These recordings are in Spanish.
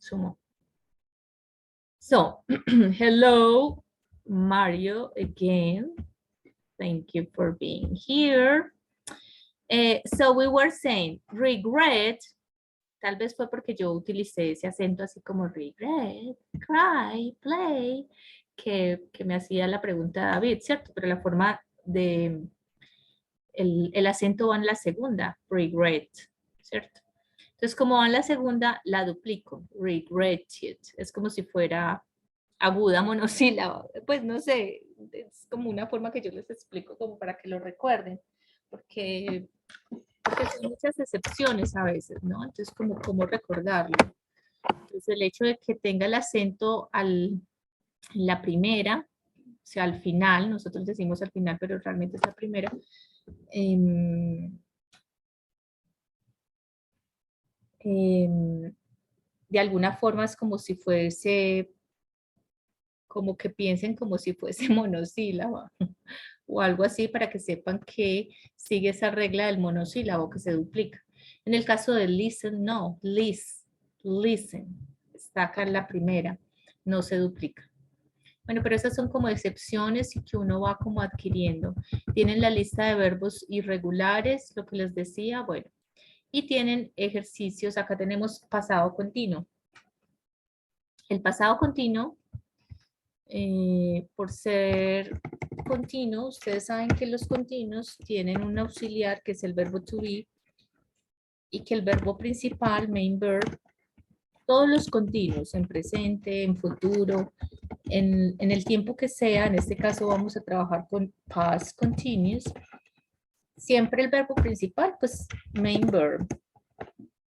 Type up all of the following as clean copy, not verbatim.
Sumo. So, hello, Mario, again. Thank you for being here. So we were saying, regret, tal vez fue porque yo utilicé ese acento así como regret, cry, play, que me hacía la pregunta David, ¿cierto? Pero la forma de, el acento va en la segunda, regret, ¿cierto? Entonces, como va en la segunda, la duplico, regretted. Es como si fuera aguda monosílaba. Pues no sé, es como una forma que yo les explico como para que lo recuerden, porque son muchas excepciones a veces, ¿no? Entonces, como recordarlo. Entonces, el hecho de que tenga el acento en la primera, o sea, al final, nosotros decimos al final, pero realmente es la primera, de alguna forma es como si fuese, como que piensen como si fuese monosílaba o algo así para que sepan que sigue esa regla del monosílabo que se duplica. En el caso de listen, no, listen, está acá en la primera, no se duplica. Bueno, pero esas son como excepciones y que uno va como adquiriendo. Tienen la lista de verbos irregulares, lo que les decía, bueno, y tienen ejercicios, acá tenemos pasado continuo. El pasado continuo, por ser continuo, ustedes saben que los continuos tienen un auxiliar que es el verbo to be y que el verbo principal, main verb, todos los continuos, en presente, en futuro, en el tiempo que sea, en este caso vamos a trabajar con past continuous, siempre el verbo principal, pues main verb.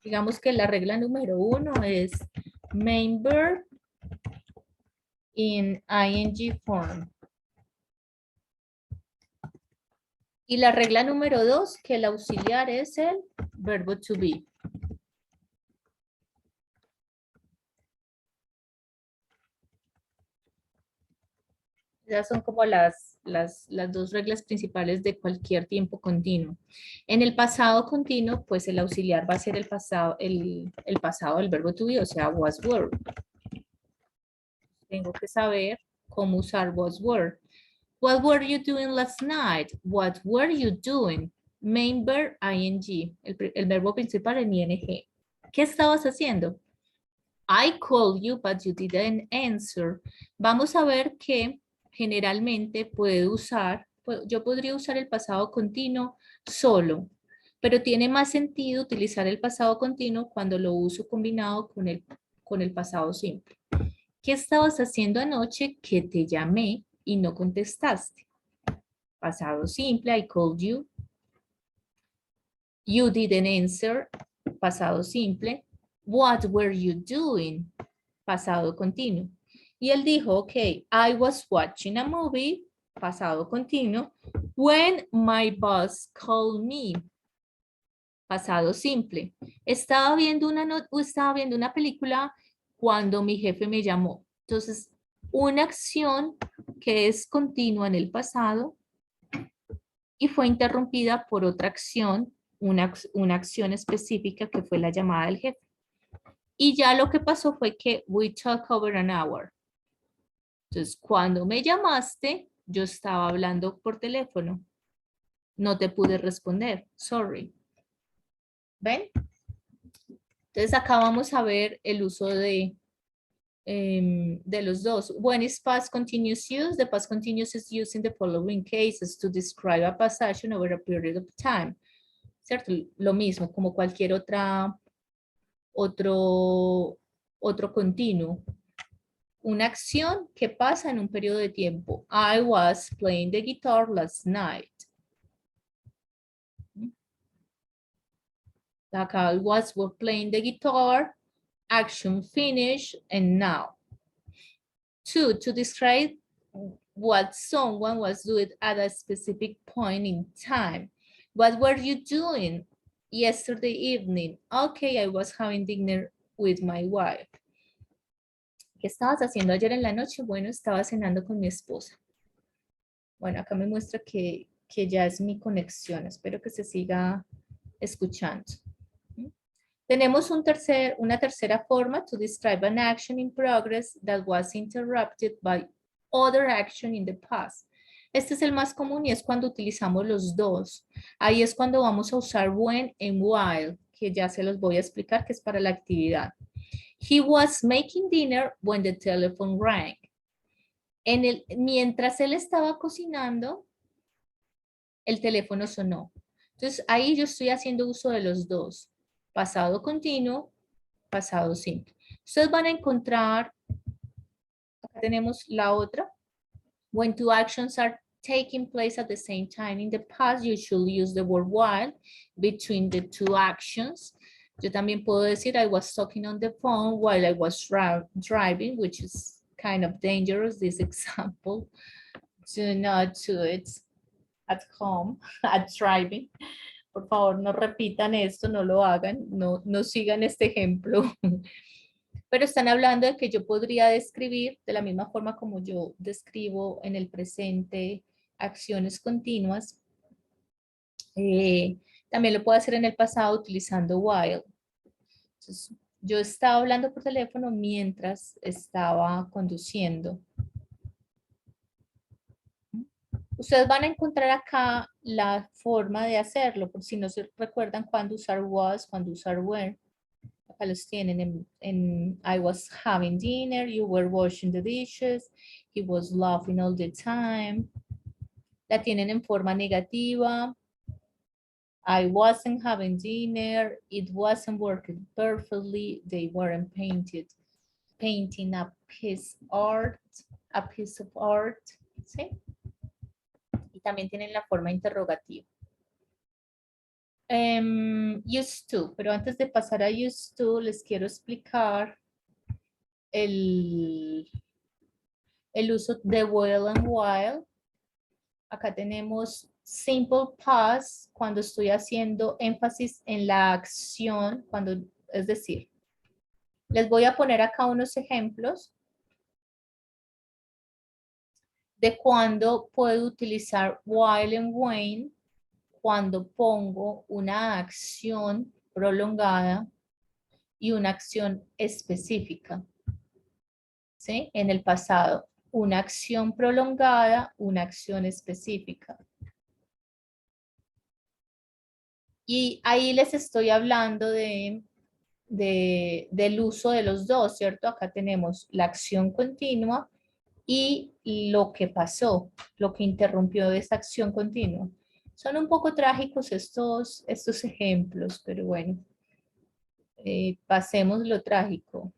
Digamos que la regla número 1 es main verb in ing form. Y la regla número 2, que el auxiliar es el verbo to be. Esas son como las dos reglas principales de cualquier tiempo continuo. En el pasado continuo, pues el auxiliar va a ser el pasado del verbo to be, o sea, was were. Tengo que saber cómo usar was were. What were you doing last night? What were you doing? Main verb, ing. El verbo principal en ing. ¿Qué estabas haciendo? I called you, but you didn't answer. Vamos a ver que generalmente yo podría usar el pasado continuo solo, pero tiene más sentido utilizar el pasado continuo cuando lo uso combinado con el pasado simple. ¿Qué estabas haciendo anoche que te llamé y no contestaste? Pasado simple, I called you. You didn't answer, pasado simple. What were you doing? Pasado continuo. Y él dijo, ok, I was watching a movie, pasado continuo, when my boss called me. Pasado simple. Estaba viendo una película cuando mi jefe me llamó. Entonces, una acción que es continua en el pasado y fue interrumpida por otra acción, una acción específica que fue la llamada del jefe. Y ya lo que pasó fue que we talked over an hour. Entonces, cuando me llamaste, yo estaba hablando por teléfono. No te pude responder. Sorry. ¿Ven? Entonces, acá vamos a ver el uso de los dos. When is past continuous use? The past continuous is used in the following cases to describe a past action over a period of time. ¿Cierto? Lo mismo, como cualquier otro continuo. Una acción que pasa en un periodo de tiempo. I was playing the guitar last night. Acá was playing the guitar, action finished, and now. 2, to describe what someone was doing at a specific point in time. What were you doing yesterday evening? Okay, I was having dinner with my wife. ¿Qué estabas haciendo ayer en la noche? Bueno, estaba cenando con mi esposa. Bueno, acá me muestra que ya es mi conexión. Espero que se siga escuchando. Tenemos una tercera forma to describe an action in progress that was interrupted by other action in the past. Este es el más común y es cuando utilizamos los dos. Ahí es cuando vamos a usar when and while, que ya se los voy a explicar que es para la actividad. He was making dinner when the telephone rang. Mientras él estaba cocinando, el teléfono sonó. Entonces ahí yo estoy haciendo uso de los dos. Pasado continuo, pasado simple. Ustedes van a encontrar, acá tenemos la otra. When two actions are taking place at the same time in the past, you should use the word while between the two actions. Yo también puedo decir I was talking on the phone while I was driving, which is kind of dangerous, this example. Do not do it at home, at driving. Por favor, no repitan esto, no lo hagan, no sigan este ejemplo. Pero están hablando de que yo podría describir de la misma forma como yo describo en el presente acciones continuas. También lo puedo hacer en el pasado utilizando while. Entonces, yo estaba hablando por teléfono mientras estaba conduciendo. Ustedes van a encontrar acá la forma de hacerlo, por si no se recuerdan cuándo usar was, cuándo usar were. Acá los tienen en I was having dinner, you were washing the dishes, he was laughing all the time. La tienen en forma negativa. I wasn't having dinner, it wasn't working perfectly, they weren't painting a piece of art, ¿sí? Y también tienen la forma interrogativa. Used to, pero antes de pasar a used to, les quiero explicar el uso de will and while. Acá tenemos simple past, cuando estoy haciendo énfasis en la acción, es decir, les voy a poner acá unos ejemplos de cuando puedo utilizar while and when cuando pongo una acción prolongada y una acción específica. ¿Sí? En el pasado, una acción prolongada, una acción específica. Y ahí les estoy hablando del uso de los dos, ¿cierto? Acá tenemos la acción continua y lo que pasó, lo que interrumpió esa acción continua. Son un poco trágicos estos ejemplos, pero bueno, pasemos lo trágico.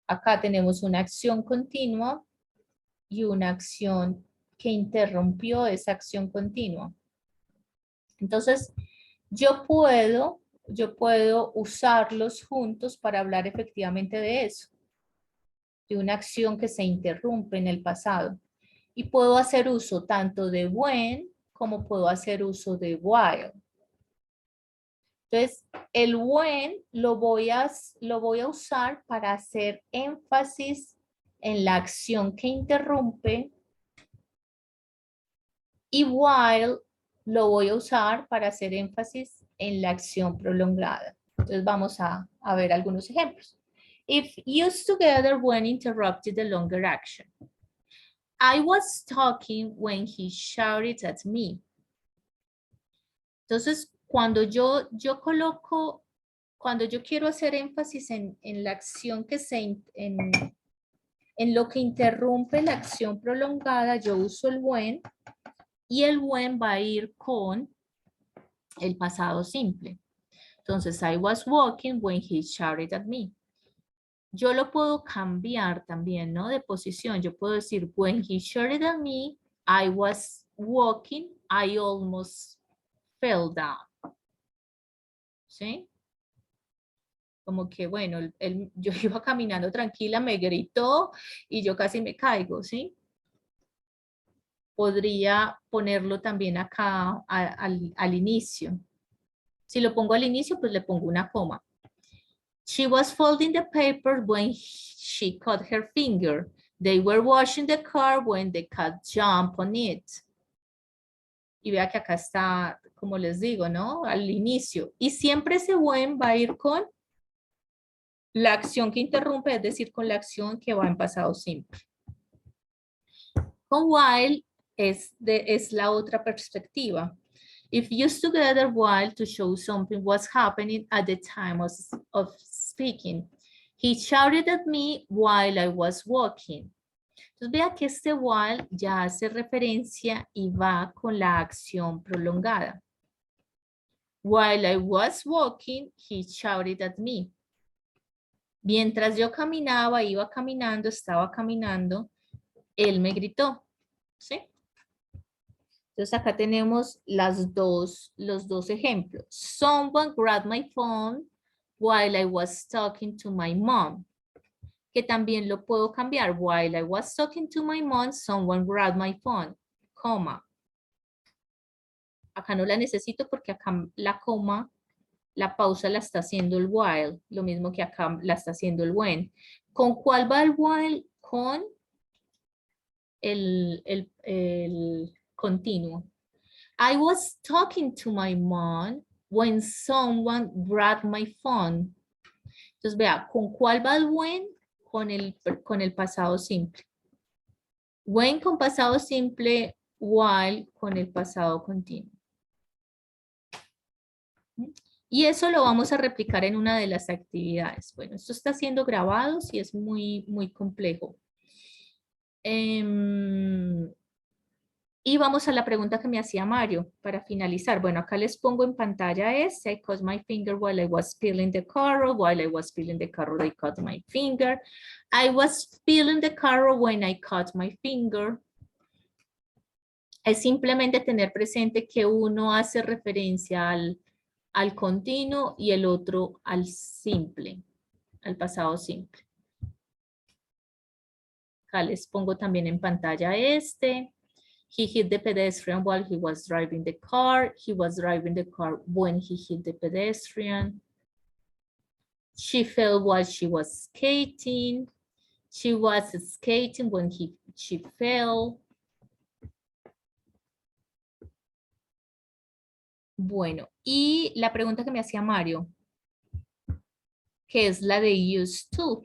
Acá tenemos una acción continua y una acción que interrumpió esa acción continua. Entonces, yo puedo usarlos juntos para hablar efectivamente de eso, de una acción que se interrumpe en el pasado. Y puedo hacer uso tanto de when como puedo hacer uso de while. Entonces, el when lo voy a usar para hacer énfasis en la acción que interrumpe y while lo voy a usar para hacer énfasis en la acción prolongada. Entonces, vamos a ver algunos ejemplos. If used together when interrupted the longer action. I was talking when he shouted at me. Entonces, cuando yo quiero hacer énfasis en la acción en lo que interrumpe la acción prolongada, yo uso el when y el when va a ir con el pasado simple. Entonces, I was walking when he shouted at me. Yo lo puedo cambiar también, ¿no? De posición. Yo puedo decir, when he shouted at me, I was walking, I almost fell down. ¿Sí? Como que, bueno, yo iba caminando tranquila, me gritó y yo casi me caigo, ¿sí? Podría ponerlo también acá al inicio. Si lo pongo al inicio, pues le pongo una coma. She was folding the paper when she cut her finger. They were washing the car when the cat jumped on it. Y vea que acá está como les digo, ¿no? Al inicio. Y siempre ese when va a ir con la acción que interrumpe, es decir, con la acción que va en pasado simple. Con while es la otra perspectiva. If used together while to show something was happening at the time of speaking. He shouted at me while I was walking. Entonces vea que este while ya hace referencia y va con la acción prolongada. While I was walking, he shouted at me. Mientras yo caminaba, iba caminando, estaba caminando, él me gritó. ¿Sí? Entonces acá tenemos los dos ejemplos. Someone grabbed my phone while I was talking to my mom. Que también lo puedo cambiar. While I was talking to my mom, someone grabbed my phone, coma. Acá no la necesito porque acá la coma, la pausa la está haciendo el while. Lo mismo que acá la está haciendo el when. ¿Con cuál va el while? Con el continuo. I was talking to my mom when someone grabbed my phone. Entonces, vea, ¿con cuál va el when? Con el pasado simple. When con pasado simple, while con el pasado continuo. Y eso lo vamos a replicar en una de las actividades. Bueno, esto está siendo grabado y es muy, muy complejo. Y vamos a la pregunta que me hacía Mario para finalizar. Bueno, acá les pongo en pantalla ese. I cut my finger while I was peeling the carrot. While I was peeling the carrot, I cut my finger. I was peeling the carrot when I cut my finger. Es simplemente tener presente que uno hace referencia al continuo y el otro al simple, al pasado simple. Acá les pongo también en pantalla este. He hit the pedestrian while he was driving the car. He was driving the car when he hit the pedestrian. She fell while she was skating. She was skating when she fell. Bueno, y la pregunta que me hacía Mario, que es la de used to,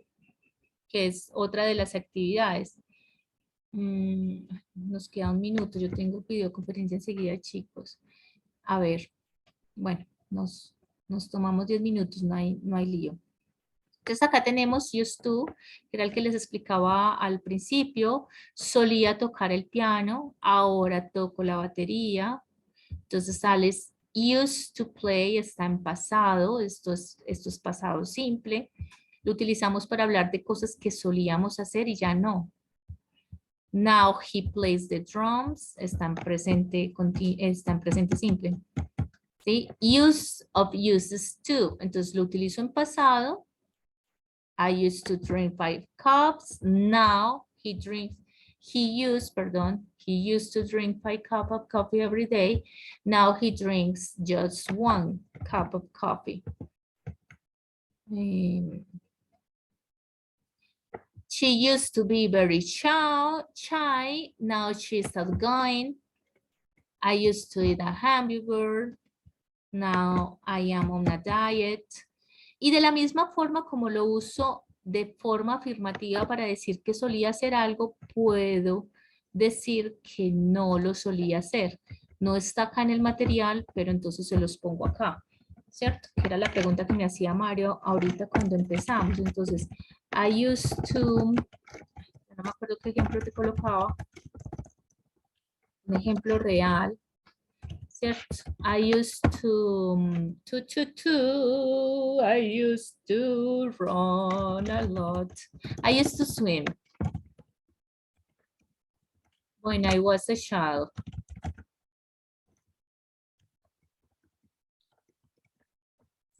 que es otra de las actividades. Nos queda un minuto, yo tengo videoconferencia enseguida, chicos. A ver, bueno, nos tomamos 10 minutos, no hay lío. Entonces acá tenemos used to, que era el que les explicaba al principio. Solía tocar el piano, ahora toco la batería. Entonces sales used to play, está en pasado, esto es pasado simple. Lo utilizamos para hablar de cosas que solíamos hacer y ya no. Now he plays the drums, está en presente simple. ¿Sí? Use of uses to, entonces lo utilizo en pasado. I used to drink 5 cups. Now he used to drink 5 cups of coffee every day. Now he drinks just 1 cup of coffee. She used to be very shy. Now she's outgoing. I used to eat a hamburger. Now I am on a diet. Y de la misma forma como lo uso de forma afirmativa para decir que solía hacer algo, puedo decir que no lo solía hacer. No está acá en el material, pero entonces se los pongo acá, ¿cierto? Que era la pregunta que me hacía Mario ahorita cuando empezamos. Entonces, I used to, no me acuerdo qué ejemplo te colocaba, un ejemplo real. ¿Cierto? I used I used to run a lot. I used to swim when I was a child.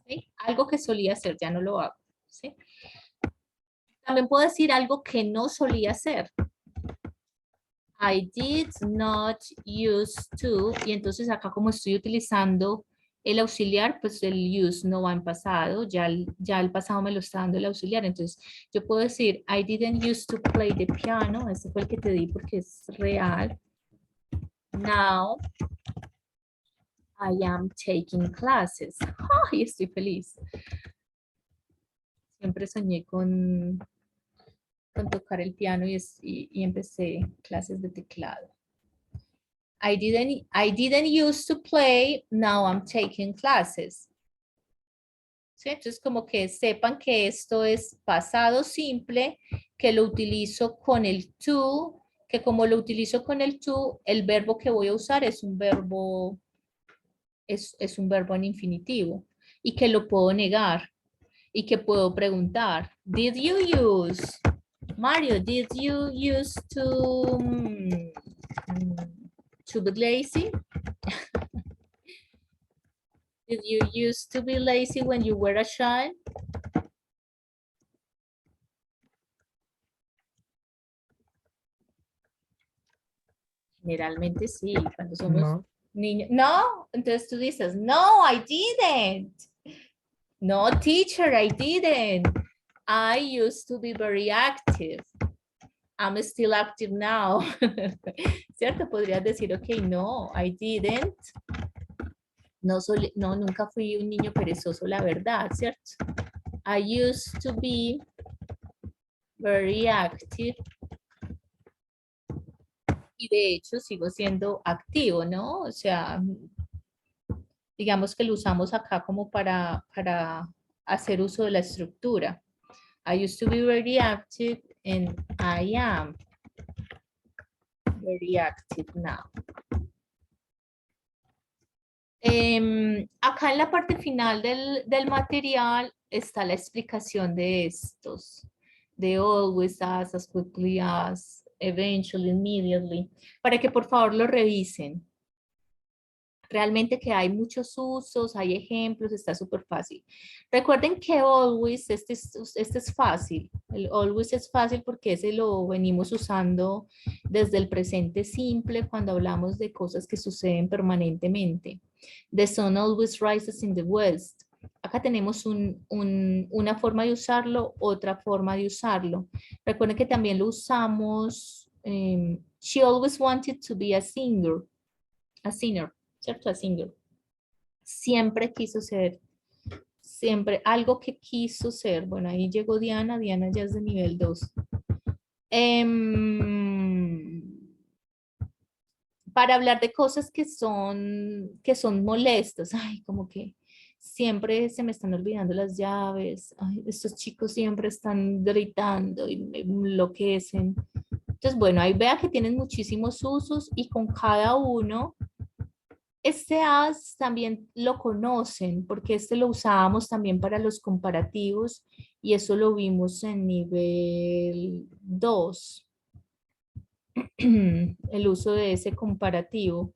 ¿Sí? Algo que solía hacer, ya no lo hago. ¿Sí? También puedo decir algo que no solía hacer. I did not used to, y entonces acá como estoy utilizando el auxiliar, pues el use no va en pasado, ya el pasado me lo está dando el auxiliar, entonces yo puedo decir I didn't used to play the piano, ese fue el que te di porque es real. Now I am taking classes. ¡Ay, estoy feliz! Siempre soñé con tocar el piano y empecé clases de teclado. I didn't used to play, now I'm taking classes. ¿Sí? Entonces, como que sepan que esto es pasado simple, que lo utilizo con el to, que como lo utilizo con el to, el verbo que voy a usar es un verbo, es un verbo en infinitivo y que lo puedo negar y que puedo preguntar. Did you use, Mario, did you used to be lazy? Did you used to be lazy when you were a child? Generalmente sí, cuando somos No. niños. No, entonces tú dices, no, I didn't. No, teacher, I didn't. I used to be very active. I'm still active now. ¿Cierto? Podrías decir, ok, no, I didn't. No, no, nunca fui un niño perezoso, la verdad, ¿cierto? I used to be very active. Y de hecho sigo siendo activo, ¿no? O sea, digamos que lo usamos acá como para hacer uso de la estructura. I used to be very active and I am very active now. Acá en la parte final del material está la explicación de estos. De always, as quickly as, eventually, immediately. Para que por favor lo revisen. Realmente que hay muchos usos, hay ejemplos, está súper fácil. Recuerden que always, este es fácil. El always es fácil porque ese lo venimos usando desde el presente simple cuando hablamos de cosas que suceden permanentemente. The sun always rises in the west. Acá tenemos una forma de usarlo, otra forma de usarlo. Recuerden que también lo usamos. She always wanted to be a singer. ¿Cierto? A singer. Siempre quiso ser, siempre, algo que quiso ser. Bueno, ahí llegó Diana, Diana ya es de nivel 2. Para hablar de cosas que son molestas, ay, como que siempre se me están olvidando las llaves, ay, estos chicos siempre están gritando y me enloquecen. Entonces, bueno, ahí vea que tienen muchísimos usos y con cada uno este as también lo conocen porque este lo usábamos también para los comparativos y eso lo vimos en nivel 2, el uso de ese comparativo.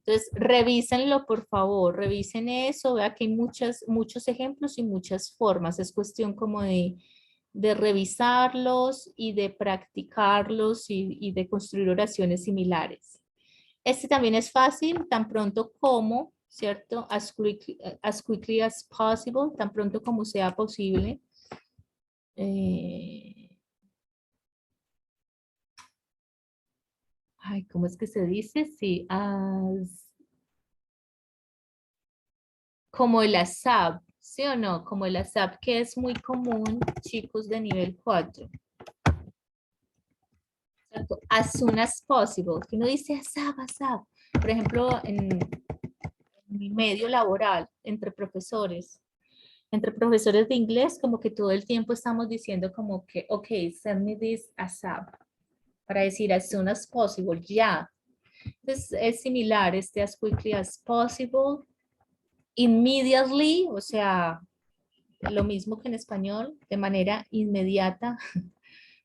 Entonces, revísenlo por favor, revisen eso, vea que hay muchos ejemplos y muchas formas, es cuestión como de revisarlos y de practicarlos y de construir oraciones similares. Este también es fácil, tan pronto como, ¿cierto? As quickly as possible, tan pronto como sea posible. Ay, ¿cómo es que se dice? Sí, como el ASAP, ¿sí o no? Como el ASAP, que es muy común, chicos de nivel 4. ¿Cierto? As soon as possible, que uno dice ASAP, ASAP. Por ejemplo, en mi medio laboral, entre profesores de inglés, como que todo el tiempo estamos diciendo como que, ok, send me this ASAP, para decir as soon as possible, ya. Entonces es similar, as quickly as possible, immediately, o sea, lo mismo que en español, de manera inmediata,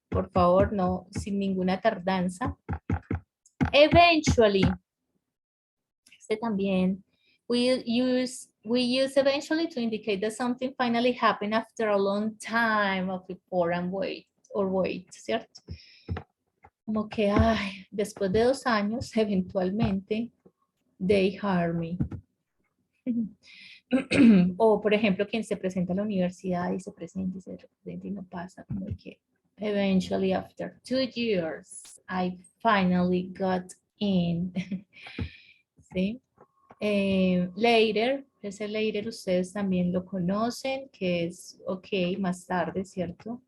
por favor, no, sin ninguna tardanza. Eventually, este también, we use eventually to indicate that something finally happened after a long time of effort and wait, ¿cierto? Como que, ay, después de 2 años, eventualmente, they hire me. O, por ejemplo, quien se presenta a la universidad y se presenta y no pasa, como que, eventually, after 2 years, I finally got in. ¿Sí? Later, ese later ustedes también lo conocen, que es ok, más tarde, ¿cierto?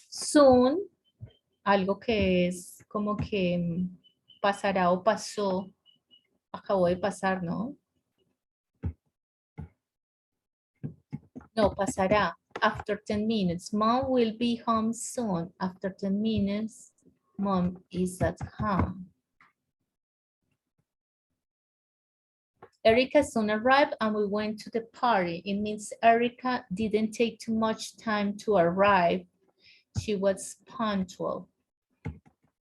Soon, algo que es como que pasará o pasó, acabó de pasar, ¿no? No, pasará. After 10 minutes. Mom will be home soon. After 10 minutes, mom is at home. Erica soon arrived and we went to the party. It means Erica didn't take too much time to arrive. She was punctual.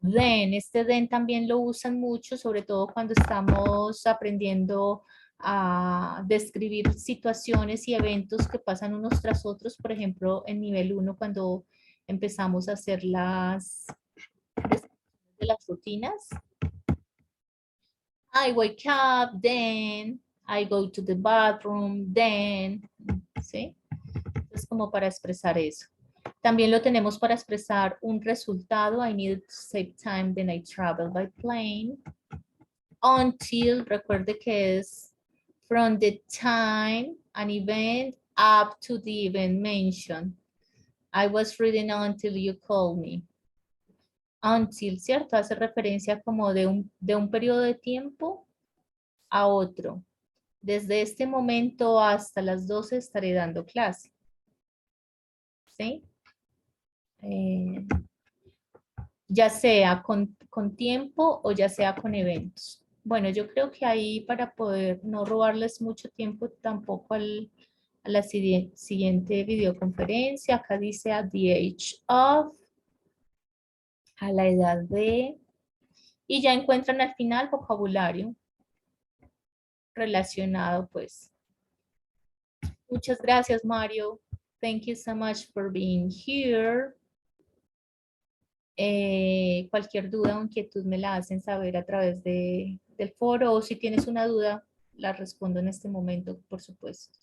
Then, este then también lo usan mucho, sobre todo cuando estamos aprendiendo a describir situaciones y eventos que pasan unos tras otros. Por ejemplo, en nivel 1, cuando empezamos a hacer las rutinas. I wake up, then I go to the bathroom, then, ¿sí? Es como para expresar eso. También lo tenemos para expresar un resultado. I needed to save time, then I traveled by plane. Until, recuerde que es from the time an event up to the event mentioned. I was reading until you called me. Until, ¿cierto? Hace referencia como de un periodo de tiempo a otro. Desde este momento hasta las 12 estaré dando clase. ¿Sí? Ya sea con tiempo o ya sea con eventos. Bueno, yo creo que ahí para poder no robarles mucho tiempo tampoco a la siguiente videoconferencia, acá dice at the age of, a la edad de, y ya encuentran al final vocabulario relacionado pues. Muchas gracias, Mario. Thank you so much for being here. Cualquier duda o inquietud me la hacen saber a través del foro, o si tienes una duda, la respondo en este momento, por supuesto.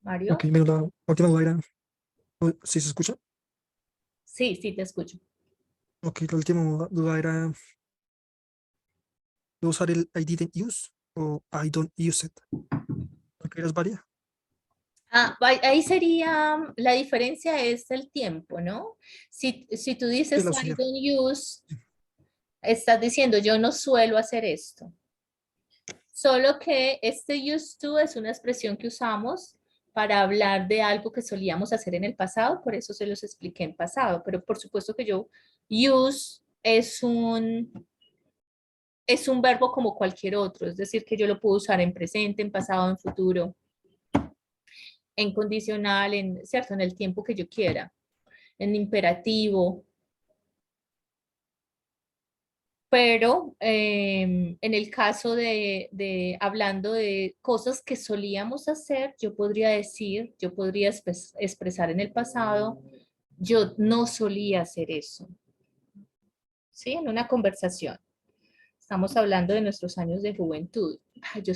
Mario. Ok, la última duda era, ¿sí se escucha? Sí, sí, te escucho. Ok, la última duda era, ¿debo usar el I didn't use o I don't use it? Porque eres varia. Ahí sería, la diferencia es el tiempo, ¿no? Si tú Sí, dices el I auxiliar. don't use, estás diciendo yo no suelo hacer esto. Solo que este used to es una expresión que usamos para hablar de algo que solíamos hacer en el pasado, por eso se los expliqué en pasado, pero por supuesto que yo use es un verbo como cualquier otro, es decir, que yo lo puedo usar en presente, en pasado, en futuro, en condicional, ¿cierto? En el tiempo que yo quiera, en imperativo. Pero en el caso de hablando de cosas que solíamos hacer, yo podría decir, yo podría expresar en el pasado, yo no solía hacer eso. ¿Sí? En una conversación. Estamos hablando de nuestros años de juventud. Yo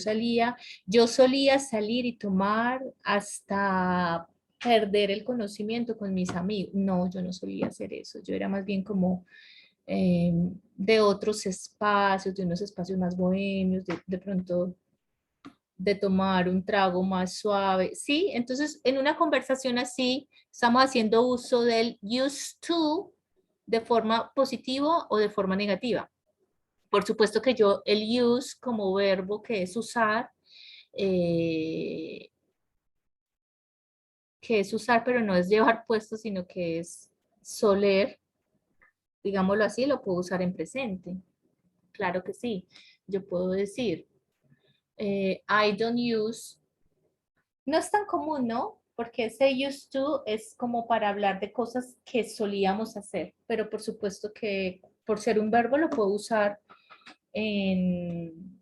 solía salir y tomar hasta perder el conocimiento con mis amigos. No, yo no solía hacer eso. Yo era más bien como de otros espacios, de unos espacios más bohemios, de pronto de tomar un trago más suave. Sí, entonces en una conversación así estamos haciendo uso del used to de forma positiva o de forma negativa. Por supuesto que yo el use como verbo que es usar, pero no es llevar puesto, sino que es soler, digámoslo así, lo puedo usar en presente. Claro que sí. Yo puedo decir, I don't use, no es tan común, ¿no? Porque ese used to es como para hablar de cosas que solíamos hacer, pero por supuesto que por ser un verbo lo puedo usar en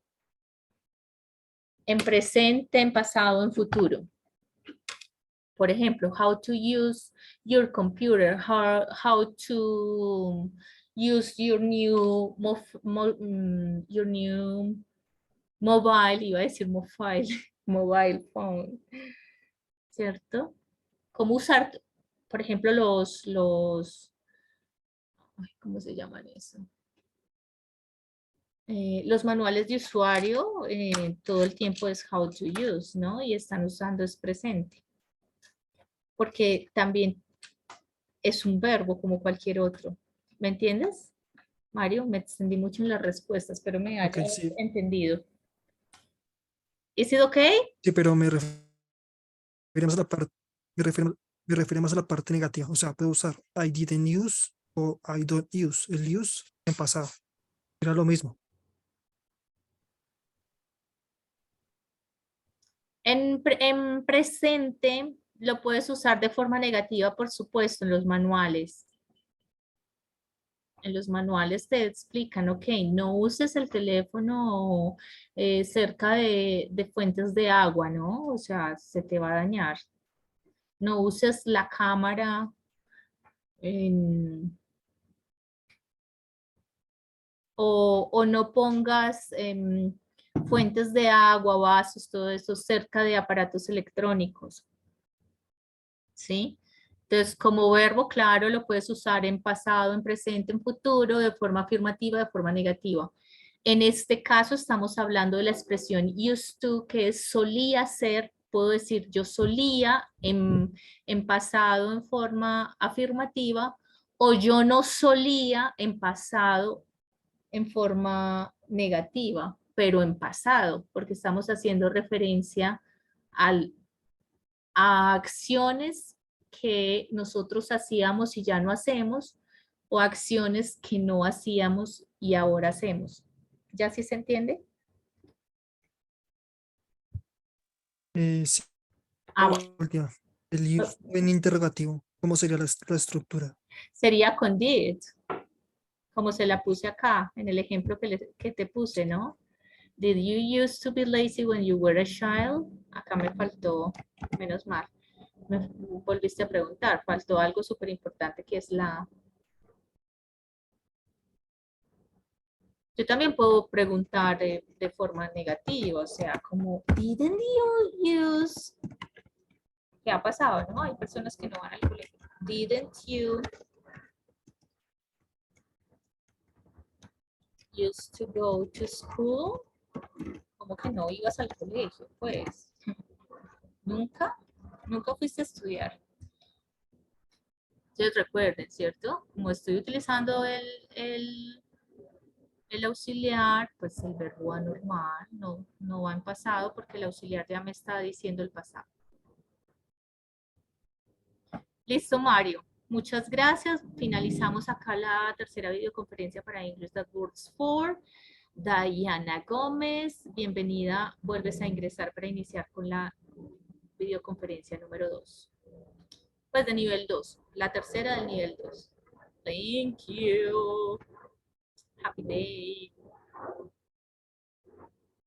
presente, en pasado, en futuro. Por ejemplo, how to use your computer, how to use your new mobile, iba a decir mobile, mobile phone, ¿cierto? Cómo usar, por ejemplo, ay, ¿cómo se llaman eso? los manuales de usuario todo el tiempo es how to use, ¿no? Y están usando es presente. Porque también es un verbo como cualquier otro. ¿Me entiendes? Mario, me extendí mucho en las respuestas, pero me Ok, hayas sí, entendido. ¿Is it okay? sí, pero me referimos a la parte, me refiero más a la parte negativa. O sea, puedo usar I didn't use o I don't use. El use en pasado. Era lo mismo. En presente lo puedes usar de forma negativa, por supuesto, en los manuales. En los manuales te explican, ok, no uses el teléfono cerca de fuentes de agua, ¿no? O sea, se te va a dañar. No uses la cámara en- o no pongas fuentes de agua, vasos, todo eso cerca de aparatos electrónicos, ¿sí? Entonces, como verbo, claro, lo puedes usar en pasado, en presente, en futuro, de forma afirmativa, de forma negativa. En este caso estamos hablando de la expresión used to, que es solía ser, puedo decir yo solía en pasado en forma afirmativa, o yo no solía en pasado en forma negativa, pero en pasado, porque estamos haciendo referencia al, a acciones que nosotros hacíamos y ya no hacemos, o acciones que no hacíamos y ahora hacemos. ¿Ya sí se entiende? Sí, Ah, la bueno. última. El use en interrogativo. ¿Cómo sería la estructura? Sería con did, como se la puse acá, en el ejemplo que te puse, ¿no? Did you used to be lazy when you were a child? Acá me faltó, menos mal. Me volviste a preguntar, faltó algo súper importante que es la... Yo también puedo preguntar de forma negativa, o sea, como, didn't you use... ¿Qué ha pasado, no? Hay personas que no van al colegio. Didn't you used to go to school? Como que no ibas al colegio, pues. Nunca, nunca fuiste a estudiar. Entonces recuerden, ¿cierto? Como estoy utilizando el auxiliar, pues el verbo normal no va en pasado porque el auxiliar ya me está diciendo el pasado. Listo, Mario. Muchas gracias. Finalizamos acá la tercera videoconferencia para English That Works For. Diana Gómez, bienvenida. Vuelves a ingresar para iniciar con la videoconferencia número 2. Pues de nivel 2, la tercera del nivel 2. Thank you. Happy day.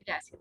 Gracias.